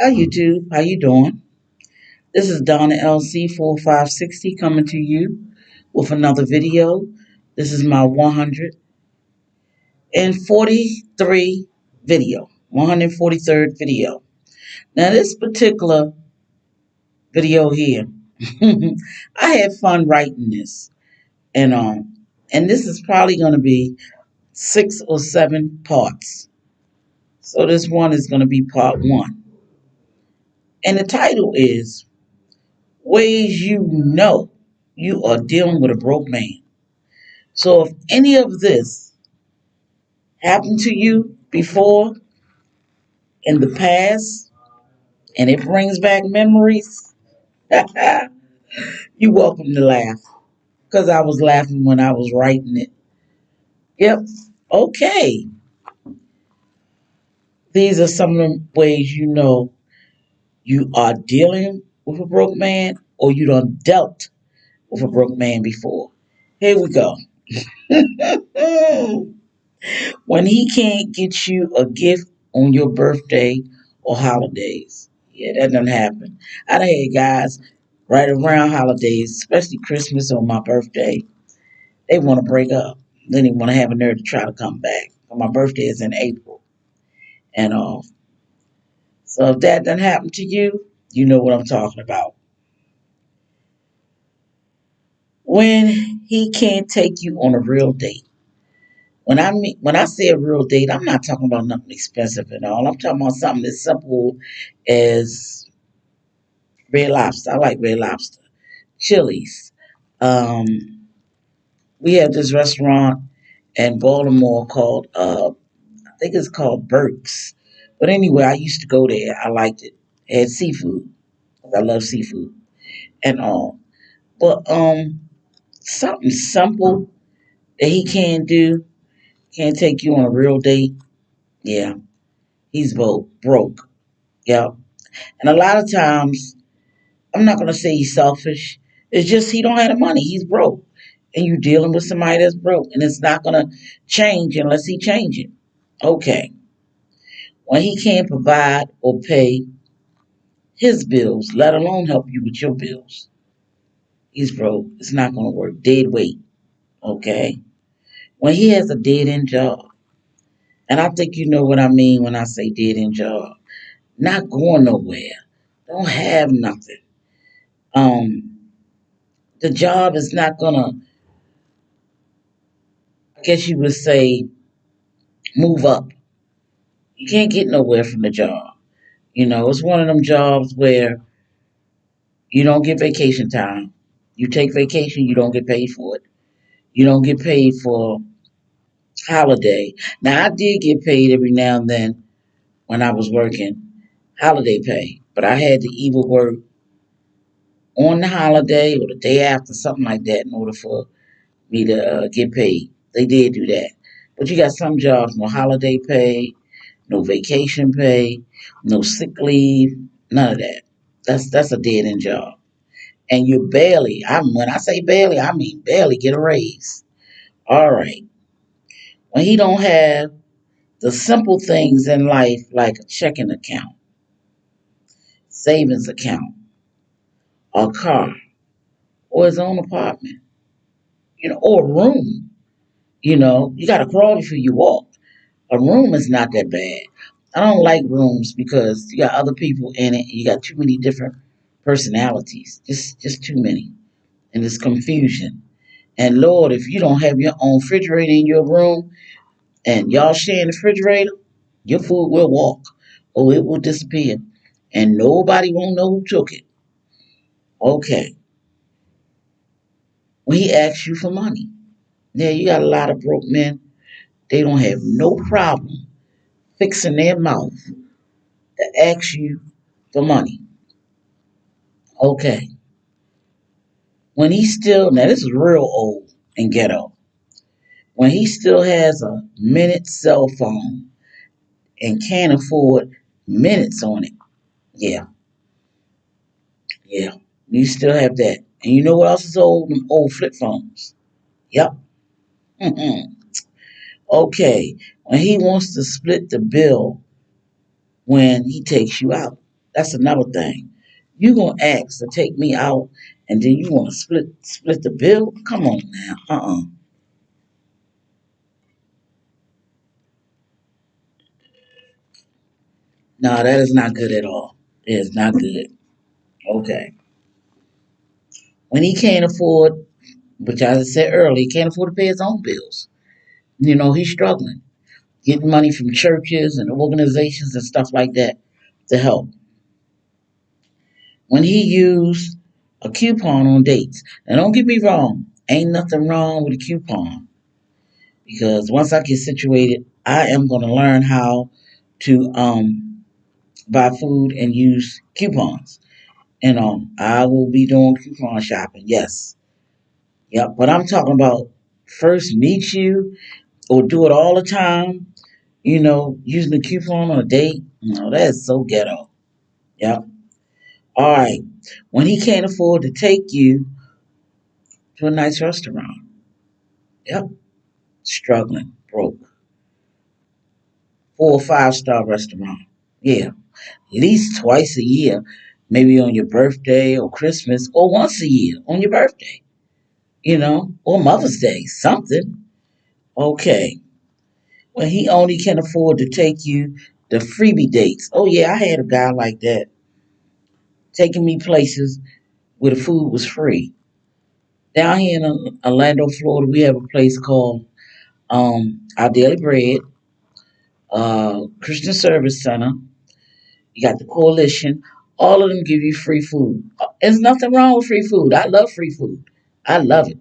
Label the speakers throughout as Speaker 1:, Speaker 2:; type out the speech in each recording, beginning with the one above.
Speaker 1: Hi YouTube, how you doing? This is Donna LC 4560 coming to you with another video. This is my 143 video, 143rd video. Now this particular video here, I had fun writing this, and and this is probably going to be 6 or 7 parts. So this one is going to be part 1, and the title is Ways You Know You Are Dealing with a Broke Man. So if any of this happened to you before in the past and it brings back memories, you're welcome to laugh because I was laughing when I was writing it. Yep. Okay. These are some of the ways you know you are dealing with a broke man or you done dealt with a broke man before. Here we go. When he can't get you a gift on your birthday or holidays. Yeah, that doesn't happen. I done had guys right around holidays, especially Christmas or my birthday, they want to break up. Then they want to have a nerve to try to come back. My birthday is in April. And so if that doesn't happen to you, you know what I'm talking about. When he can't take you on a real date. When I say a real date, I'm not talking about nothing expensive at all. I'm talking about something as simple as Red Lobster. I like Red Lobster. Chili's. Um, we have this restaurant in Baltimore called, I think it's called Burke's. But anyway, I used to go there. I liked it. It had seafood. I love seafood and all. But something simple that he can do, can't take you on a real date. Yeah, he's broke. Yeah. And a lot of times I'm not gonna say he's selfish. It's just he don't have the money. He's broke, and you dealing with somebody that's broke, and it's not gonna change unless he change it. Okay, when he can't provide or pay his bills, let alone help you with your bills, he's broke. It's not gonna work. Dead weight. Okay, when he has a dead end job, and I think you know what I mean when I say dead end job. Not going nowhere. Don't have nothing. Um, the job is not gonna, I guess you would say, move up. You can't get nowhere from the job. You know, it's one of them jobs where you don't get vacation time. You take vacation, you don't get paid for it. You don't get paid for holiday. Now, I did get paid every now and then when I was working, holiday pay, but I had to either work on the holiday or the day after, something like that, in order for me to get paid. They did do that. But you got some jobs, no holiday pay, no vacation pay, no sick leave, none of that. That's a dead end job. And you barely, when I say barely, I mean barely get a raise. All right. When he don't have the simple things in life like a checking account, savings account, a car, or his own apartment, or a room, you gotta crawl before you walk. A room is not that bad. I don't like rooms because you got other people in it and you got too many different personalities. Just too many. And it's confusion. And Lord, if you don't have your own refrigerator in your room and y'all share the refrigerator, your food will walk or it will disappear. And nobody won't know who took it. Okay. When he asks you for money. Now you got a lot of broke men. They don't have no problem fixing their mouth to ask you for money. Okay. When he still, now this is real old and ghetto. When he still has a minute cell phone and can't afford minutes on it. Yeah, yeah. You still have that. And you know what else is old? Them old flip phones. Yep. Okay. When he wants to split the bill when he takes you out. That's another thing. You gonna ask to take me out, and then you want to split the bill? Come on now. No, that is not good at all. It is not good. Okay. When he can't afford, which as I said earlier, he can't afford to pay his own bills. He's struggling, getting money from churches and organizations and stuff like that to help. When he used a coupon on dates. Now, don't get me wrong, ain't nothing wrong with a coupon because once I get situated, I am going to learn how to buy food and use coupons. And I will be doing coupon shopping. Yes, yep. But I'm talking about first meet you or do it all the time. Using a coupon on a date. No, that is so ghetto. Yep. All right. When he can't afford to take you to a nice restaurant. Yep. Struggling, broke. 4 or 5 star restaurant. Yeah. At least twice a year. Maybe on your birthday or Christmas or once a year on your birthday. Or Mother's Day. Something. Okay. Well, he only can afford to take you the freebie dates. Oh, yeah. I had a guy like that taking me places where the food was free. Down here in Orlando, Florida, we have a place called Our Daily Bread Christian Service Center. You got the Coalition. All of them give you free food. There's nothing wrong with free food. I love free food. I love it,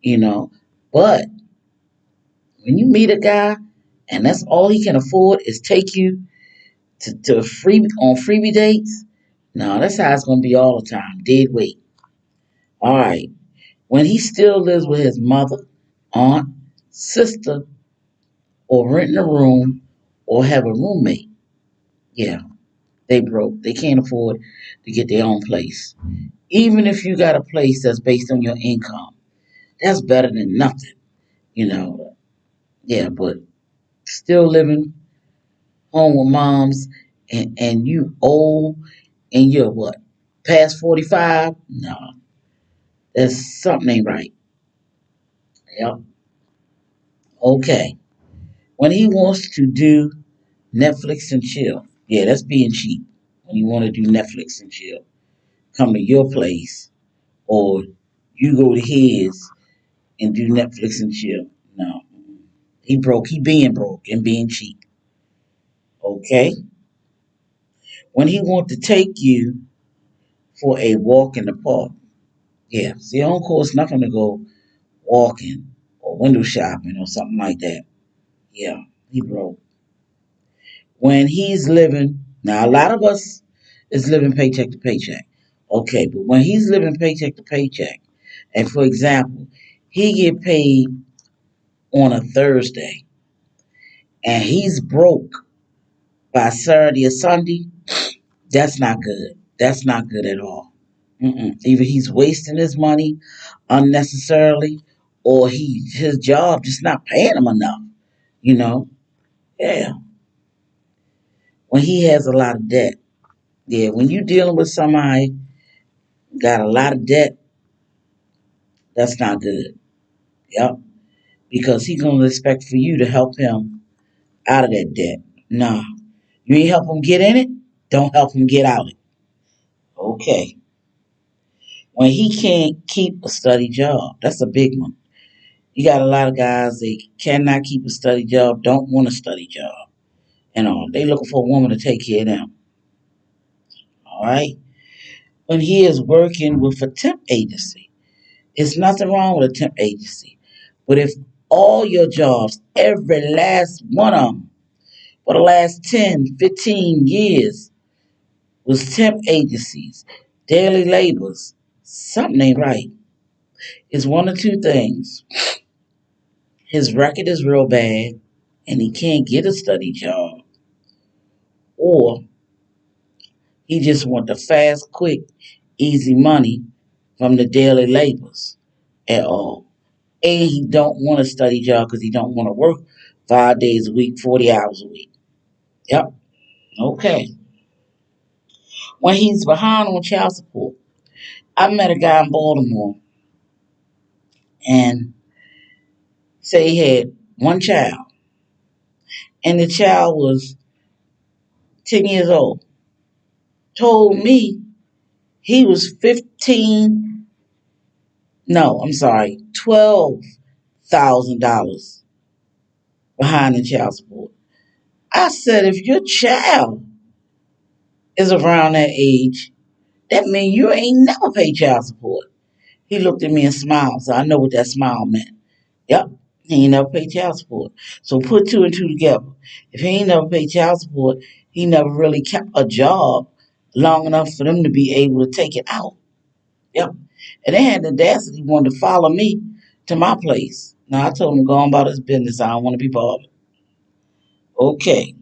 Speaker 1: you know. But when you meet a guy and that's all he can afford is take you to free on freebie dates, no, that's how it's gonna be all the time. Dead weight. All right. When he still lives with his mother, aunt, sister, or renting a room or have a roommate, yeah, they broke. They can't afford to get their own place. Even if you got a place that's based on your income, that's better than nothing, you know. Yeah, but still living home with moms and you old and you're what? Past 45? No, there's something ain't right. Yep. Okay. When he wants to do Netflix and chill, yeah, that's being cheap. When you want to do Netflix and chill, come to your place or you go to his and do Netflix and chill. No, he broke. He being broke and being cheap. Okay. When he want to take you for a walk in the park. Yeah. See, on course not going to go walking or window shopping or something like that. Yeah. He broke. When he's living, now a lot of us is living paycheck to paycheck. Okay. But when he's living paycheck to paycheck, and for example, he get paid on a Thursday and he's broke by Saturday or Sunday, that's not good. That's not good at all. Either he's wasting his money unnecessarily, or his job just not paying him enough. You know, yeah. When he has a lot of debt, yeah. When you dealing with somebody got a lot of debt, that's not good. Yep, because he gonna expect for you to help him out of that debt. Nah, you ain't help him get in it. Don't help him get out of it. Okay. When he can't keep a steady job, that's a big one. You got a lot of guys they cannot keep a steady job, don't want a steady job, and all. They looking for a woman to take care of them. All right. When he is working with a temp agency, it's nothing wrong with a temp agency. But if all your jobs, every last one of them, for the last 10, 15 years, was temp agencies, daily labors, something ain't right. It's one of two things. His record is real bad and he can't get a steady job, or he just want the fast, quick, easy money from the daily labors at all. And he don't want a study job because he don't want to work 5 days a week, 40 hours a week. Yep. Okay. when he's behind on child support. I met a guy in Baltimore and say he had one child, and the child was 10 years old. Told me he was 15, no, I'm sorry, $12,000 behind in child support. I said, if your child is around that age, that means you ain't never paid child support. He looked at me and smiled, so I know what that smile meant. Yep, he ain't never paid child support. So put two and two together. If he ain't never paid child support, he never really kept a job long enough for them to be able to take it out. Yep. And they had the audacity wanted to follow me to my place. Now I told him to go on about his business. I don't want to be bothered. Okay.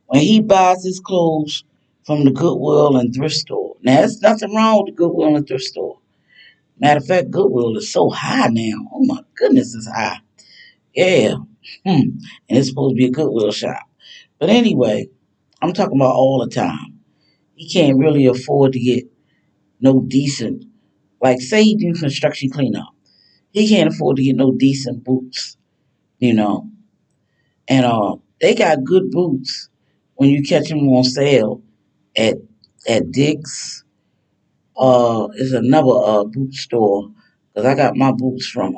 Speaker 1: When he buys his clothes from the Goodwill and thrift store. Now there's nothing wrong with the Goodwill and thrift store. Matter of fact, Goodwill is so high now. Oh my goodness, it's high. Yeah. And it's supposed to be a Goodwill shop. But anyway, I'm talking about all the time. He can't really afford to get no decent, like say he do construction cleanup. He can't afford to get no decent boots, you know. And they got good boots when you catch them on sale at Dick's. It's another boot store because I got my boots from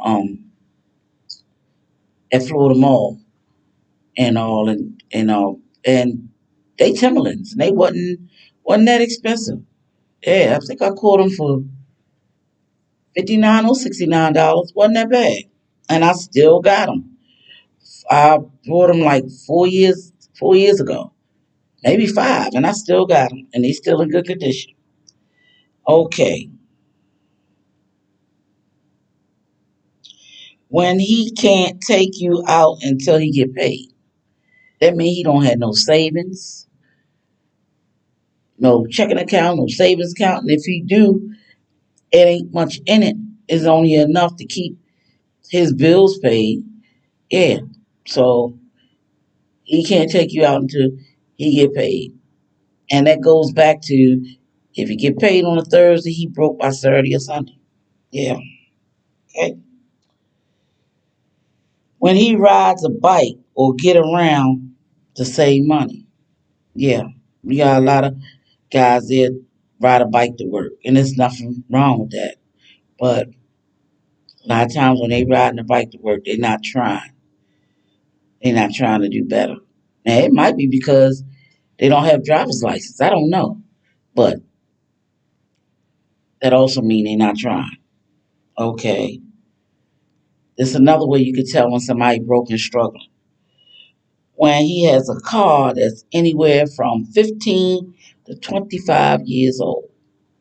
Speaker 1: at Florida Mall and all and they Timberlands and they wasn't that expensive. Yeah, I think I caught them for $59 or $69. Wasn't that bad, and I still got them. I bought them like 4 years ago, maybe five, and I still got them, and they still in good condition. Okay, when he can't take you out until he get paid, that means he don't have no savings, no checking account, no savings account, and if he do, it ain't much in it. It's only enough to keep his bills paid. Yeah, so he can't take you out until he get paid, and that goes back to if he get paid on a Thursday, he broke by Saturday or Sunday. Yeah. Okay. When he rides a bike or get around to save money. Yeah, we got a lot of guys that ride a bike to work, and there's nothing wrong with that. But a lot of times when they riding a bike to work, they're not trying. They're not trying to do better. Now it might be because they don't have driver's license. I don't know, but that also means they're not trying. Okay, there's another way you could tell when somebody broke and struggling. When he has a car that's anywhere from 15 to 25 years old.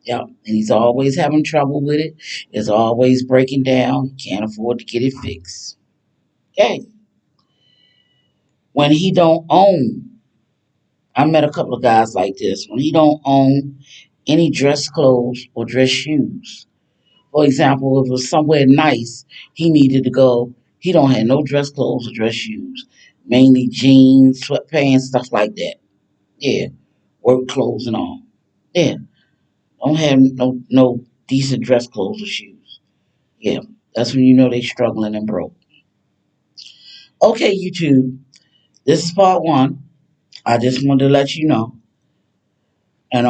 Speaker 1: Yep. And he's always having trouble with it. It's always breaking down. He can't afford to get it fixed. Okay. When he don't own, I met a couple of guys like this. When he don't own any dress clothes or dress shoes. For example, if it was somewhere nice, he needed to go. He don't have no dress clothes or dress shoes. Mainly jeans, sweatpants, stuff like that. Yeah. Work clothes and all. Yeah. Don't have no decent dress clothes or shoes. Yeah. That's when you know they struggling and broke. Okay, YouTube. This is part one. I just wanted to let you know. And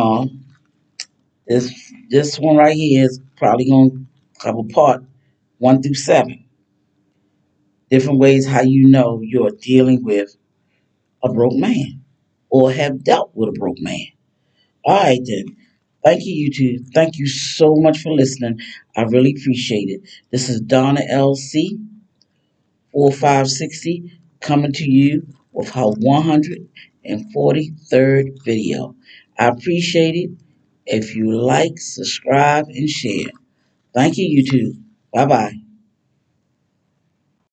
Speaker 1: this one right here is probably gonna cover part 1 through 7. Different ways how you know you're dealing with a broke man or have dealt with a broke man. All right then. Thank you, YouTube. Thank you so much for listening. I really appreciate it. This is Donna LC 4560 coming to you with her 143rd video. I appreciate it. If you like, subscribe, and share. Thank you, YouTube. Bye bye.